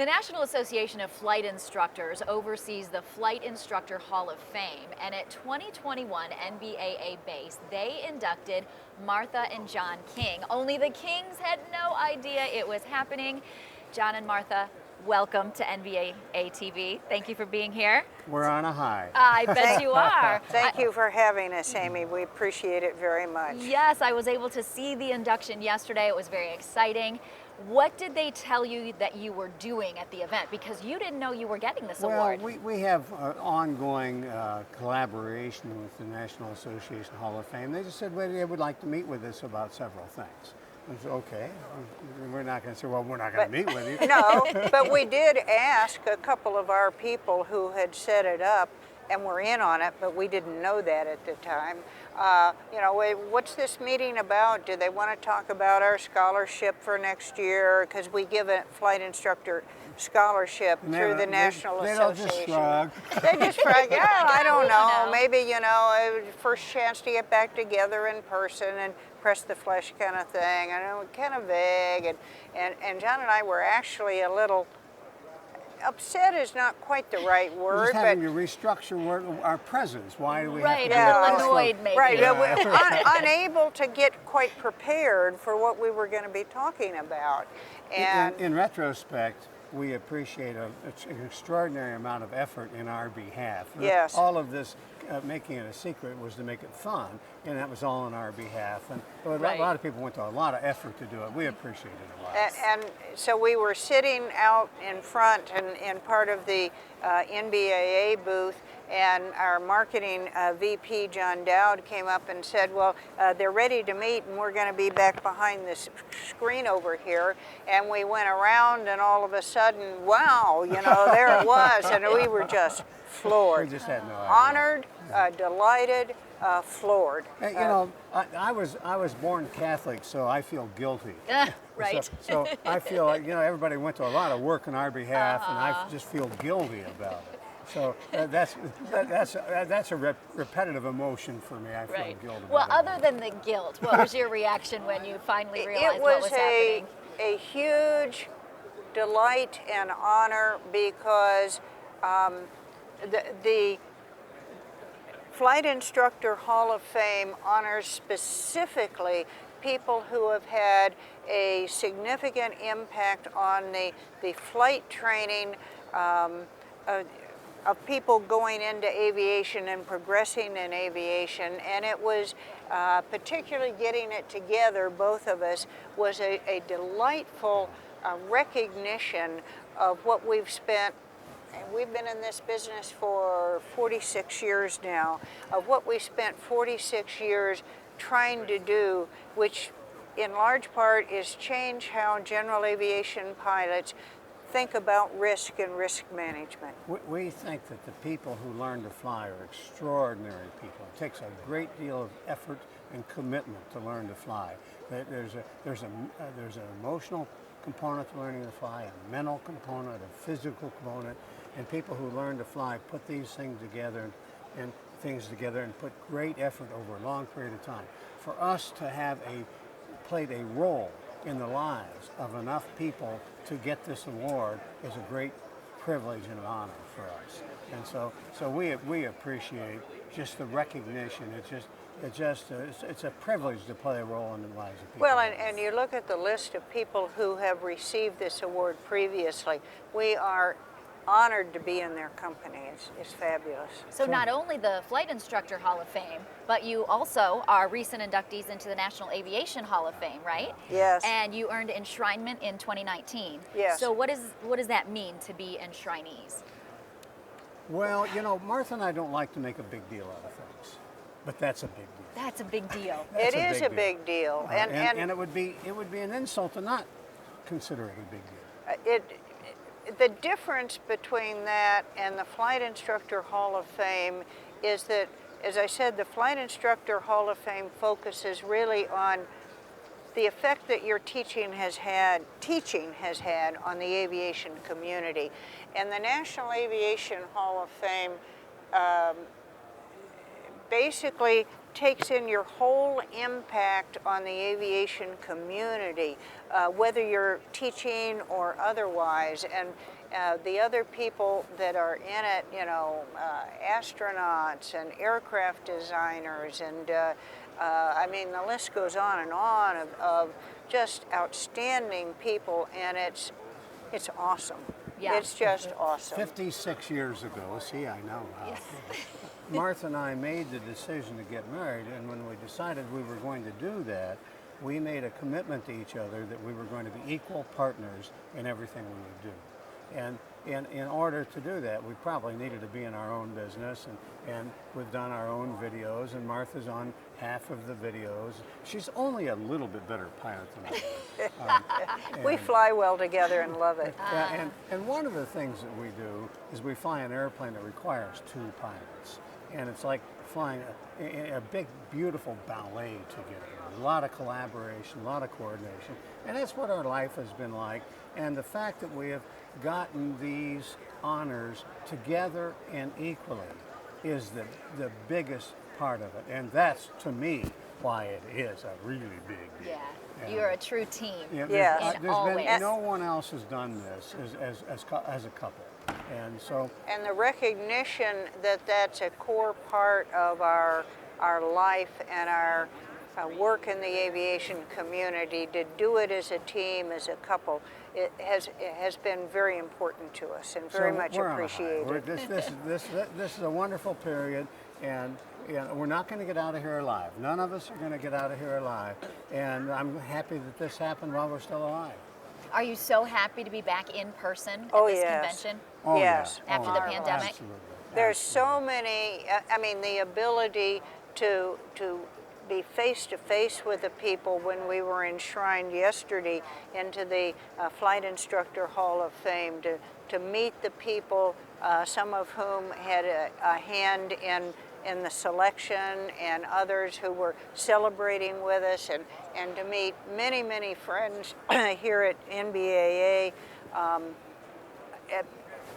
The National Association of Flight Instructors oversees the Flight Instructor Hall of Fame, and at 2021 NBAA base, they inducted Martha and John King. Only the Kings had no idea it was happening. John and Martha, welcome to NBAA TV. Thank you for being here. We're on a high. I bet you are. Thank you for having us, Amy. We appreciate it very much. Yes, I was able to see the induction yesterday. It was very exciting. What did they tell you that you were doing at the event? Because you didn't know you were getting this award. Well, we have ongoing collaboration with the National Association Hall of Fame. They just said they would like to meet with us about several things. I said, okay, we're not going to say, well, we're not going to meet with you. No, but we did ask a couple of our people who had set it up and were in on it, but we didn't know that at the time. What's this meeting about? Do they want to talk about our scholarship for next year? Because we give a flight instructor scholarship through the National Association. They just shrug. They just shrug. Yeah, I don't know. Maybe, first chance to get back together in person and press the flesh kind of thing. I know, kind of vague. And John and I were actually a little upset is not quite the right word, just having to restructure our presence. Why do we have to do a little annoyed maybe. Right, unable to get quite prepared for what we were going to be talking about. And in retrospect, we appreciate an extraordinary amount of effort in our behalf. Yes. All of this, making it a secret, was to make it fun, and that was all on our behalf. And a lot of people went to a lot of effort to do it. We appreciate it a lot. And so we were sitting out in front in part of the NBAA booth, and our marketing VP, John Dowd, came up and said, well, they're ready to meet, and we're going to be back behind this screen over here. And we went around, and all of a sudden, wow, there it was, and we were just floored. We just had no idea. Honored, delighted, floored. I was born Catholic, so I feel guilty. Right. So I feel like everybody went to a lot of work on our behalf, and I just feel guilty about it. So that's a repetitive emotion for me. I feel guilty. Well, other than the guilt, what was your reaction when you finally realized what was happening? It was a huge delight and honor because the Flight Instructor Hall of Fame honors specifically people who have had a significant impact on the flight training of people going into aviation and progressing in aviation. And it was particularly getting it together, both of us, was a delightful recognition of what we've spent. And we've been in this business for 46 years now, of what we spent 46 years trying to do, which in large part is change how general aviation pilots think about risk and risk management. We think that the people who learn to fly are extraordinary people. It takes a great deal of effort and commitment to learn to fly. There's an emotional component to learning to fly, a mental component, a physical component, and people who learn to fly put these things together and put great effort over a long period of time. For us to have played a role in the lives of enough people to get this award is a great privilege and an honor for us. And so we appreciate just the recognition. It's a privilege to play a role in the lives of people. Well, and you look at the list of people who have received this award previously. We are honored to be in their company. It's fabulous. So not only the Flight Instructor Hall of Fame, but you also are recent inductees into the National Aviation Hall of Fame, right? Yes. And you earned enshrinement in 2019. Yes. So what does that mean to be enshrinees? Well, Martha and I don't like to make a big deal out of things, but that's a big deal. That's a big deal. It is a big deal. And it would be an insult to not consider it a big deal. The difference between that and the Flight Instructor Hall of Fame is that, as I said, the Flight Instructor Hall of Fame focuses really on the effect that your teaching has had on the aviation community. And the National Aviation Hall of Fame basically takes in your whole impact on the aviation community, whether you're teaching or otherwise, and the other people that are in it, you know, astronauts and aircraft designers, and I mean, the list goes on and on of just outstanding people, and it's awesome. Yeah. It's just awesome. 56 years ago, see, I know. Yes. Martha and I made the decision to get married, and when we decided we were going to do that, we made a commitment to each other that we were going to be equal partners in everything we would do. And in order to do that, we probably needed to be in our own business, and we've done our own videos, and Martha's on half of the videos. She's only a little bit better pilot than I am. We fly well together and love it. Yeah, and one of the things that we do is we fly an airplane that requires 2 pilots. And it's like flying a big, beautiful ballet together. A lot of collaboration, a lot of coordination. And that's what our life has been like. And the fact that we have gotten these honors together and equally is the biggest part of it. And that's, to me, why it is a really big deal. Yeah, you're a true team. Yeah, Yes. In there's all been ways. no one else has done this as a couple. And so And the recognition that that's a core part of our life and our work in the aviation community, to do it as a team, as a couple, it has been very important to us and very much we're on a high. appreciated. This is a wonderful period, and we're not going to get out of here alive. None of us are going to get out of here alive, and I'm happy that this happened while we're still alive. Are you so happy to be back in person at Oh, this yes. convention? Oh, Yes. yeah. After Oh, the yeah. pandemic? Absolutely. There's so many, I mean, the ability to be face to face with the people when we were enshrined yesterday into the Flight Instructor Hall of Fame, to meet the people, some of whom had a hand in the selection, and others who were celebrating with us, and to meet many, many friends here at NBAA.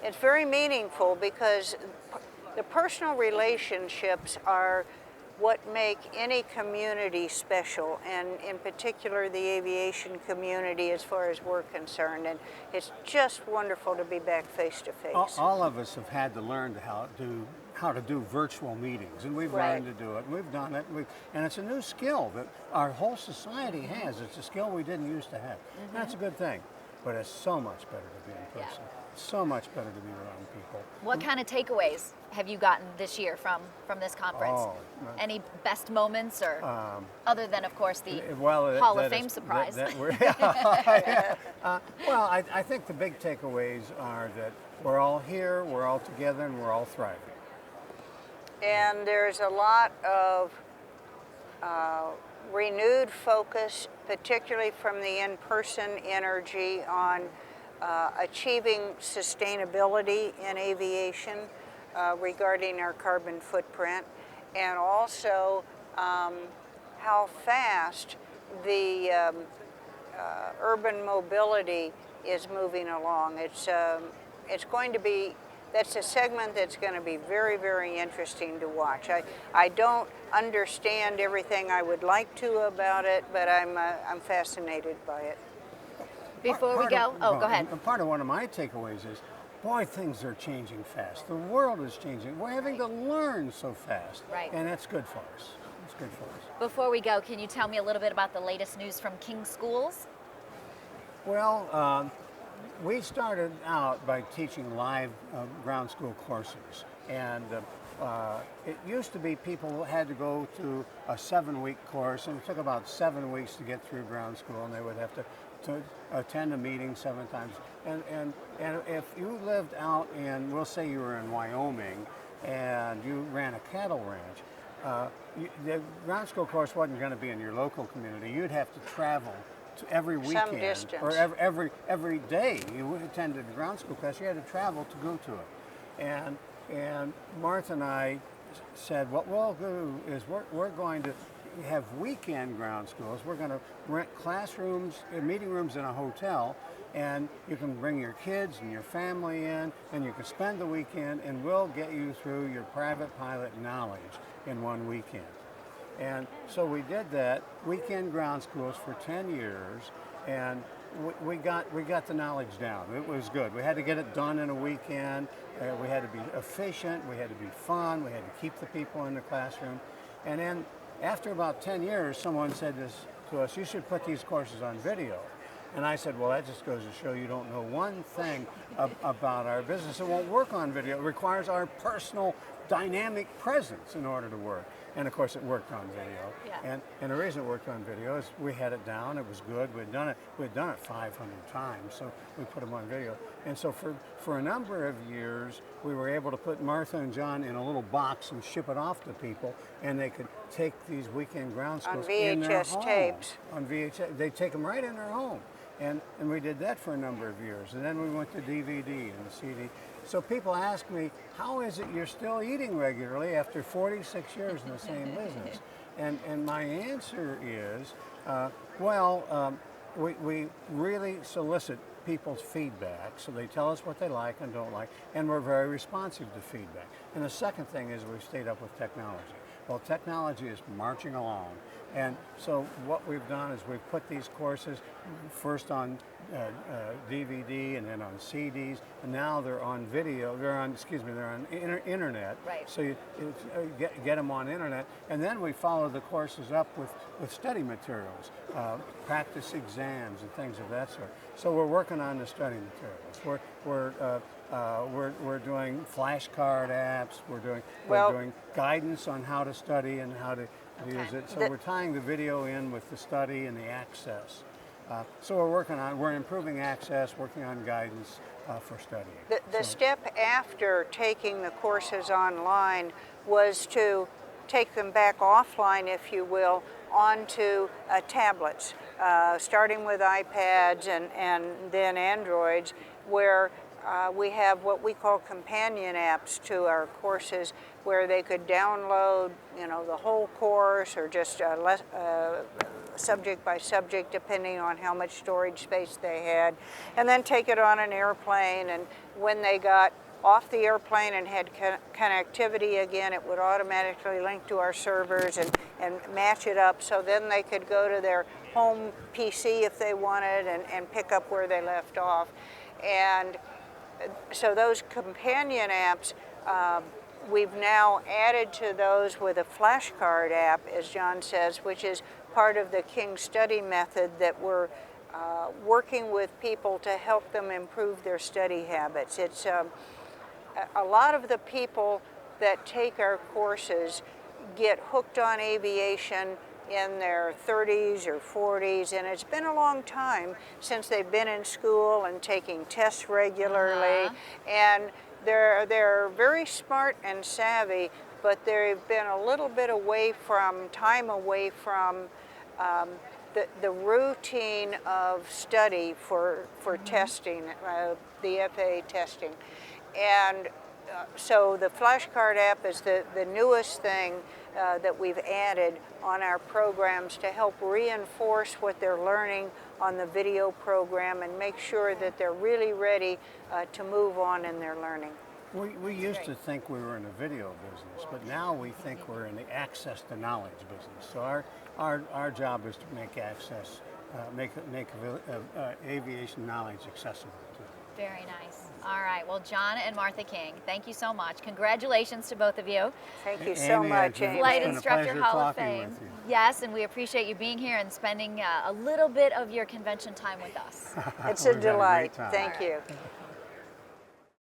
It's very meaningful because the personal relationships are what make any community special, and in particular the aviation community as far as we're concerned. And it's just wonderful to be back face to face. All of us have had to learn how to do virtual meetings, and we've Right. learned to do it. And we've done it, and it's a new skill that our whole society has. It's a skill we didn't used to have. And that's a good thing, but it's so much better to be in Yeah. person. So much better to be around people. What kind of takeaways have you gotten this year from this conference? Oh, Any best moments, or other than, of course, the Well, Hall that of Fame is- surprise? Well, I think the big takeaways are that we're all here, we're all together, and we're all thriving. And there's a lot of renewed focus, particularly from the in-person energy, on achieving sustainability in aviation regarding our carbon footprint, and also how fast the urban mobility is moving along. It's going to be, that's a segment that's going to be very, very interesting to watch. I don't understand everything I would like to about it, but I'm fascinated by it. Before we go, go ahead. And part of one of my takeaways is, boy, things are changing fast. The world is changing. We're having to learn so fast. Right. And that's good for us. It's good for us. Before we go, can you tell me a little bit about the latest news from King Schools? Well, we started out by teaching live ground school courses. And it used to be people had to go to a 7-week course, and it took about 7 weeks to get through ground school, and they would have to attend a meeting 7 times. And if you lived out in, we'll say you were in Wyoming, and you ran a cattle ranch, the ground school course wasn't going to be in your local community. You'd have to travel to every weekend, Some distance. or every day you attended the ground school class. You had to travel to go to it. And Martha and I said, what we'll do is we're going to have weekend ground schools. We're going to rent classrooms, meeting rooms in a hotel, and you can bring your kids and your family in, and you can spend the weekend, and we'll get you through your private pilot knowledge. in one weekend. And so we did that, weekend ground schools for 10 years, and we got the knowledge down. It was good. We had to get it done in a weekend. We had to be efficient. We had to be fun. We had to keep the people in the classroom. And then after about 10 years, someone said to us, you should put these courses on video. And I said, well, that just goes to show you don't know one thing about our business. It won't work on video. It requires our personal dynamic presence in order to work. And of course it worked on video. Yeah. And the reason it worked on video is we had it down, it was good, we'd done it 500 times, so we put them on video. And so for a number of years, we were able to put Martha and John in a little box and ship it off to people, and they could take these weekend ground schools in their home. On VHS tapes. On VHS, they take them right in their home. And we did that for a number of years. And then we went to DVD and CD. So people ask me, how is it you're still eating regularly after 46 years in the same business? And my answer is, we really solicit people's feedback, so they tell us what they like and don't like, and we're very responsive to feedback. And the second thing is we've stayed up with technology. Well, technology is marching along, and so what we've done is we've put these courses first on DVD and then on CDs, and now they're on video. They're on internet. Right. So you get them on internet, and then we follow the courses up with study materials, practice exams, and things of that sort. So we're working on the study materials. We're doing flashcard apps. We're doing guidance on how to study and how to use it. So we're tying the video in with the study and the access. So we're improving access, working on guidance for studying. The step after taking the courses online was to take them back offline, if you will, onto tablets, starting with iPads and then Androids, where we have what we call companion apps to our courses, where they could download, the whole course or just subject by subject, depending on how much storage space they had, and then take it on an airplane. And when they got off the airplane and had connectivity again, it would automatically link to our servers and match it up, so then they could go to their home PC if they wanted and pick up where they left off. And so those companion apps, we've now added to those with a flashcard app, as John says, which is part of the King Study method that we're working with people to help them improve their study habits. It's a lot of the people that take our courses get hooked on aviation in their 30s or 40s, and it's been a long time since they've been in school and taking tests regularly. And they're very smart and savvy, but they've been a little bit away from the routine of study for testing, the FAA testing. And so the flashcard app is the newest thing that we've added on our programs to help reinforce what they're learning on the video program and make sure that they're really ready to move on in their learning. We used to think we were in the video business, but now we think we're in the access to knowledge business. So our job is to make access, make aviation knowledge accessible to them. Very nice. All right. Well, John and Martha King, thank you so much. Congratulations to both of you. Thank you so much, Amy. Flight Instructor Hall of Fame. Yes, and we appreciate you being here and spending a little bit of your convention time with us. It's a delight. Thank you.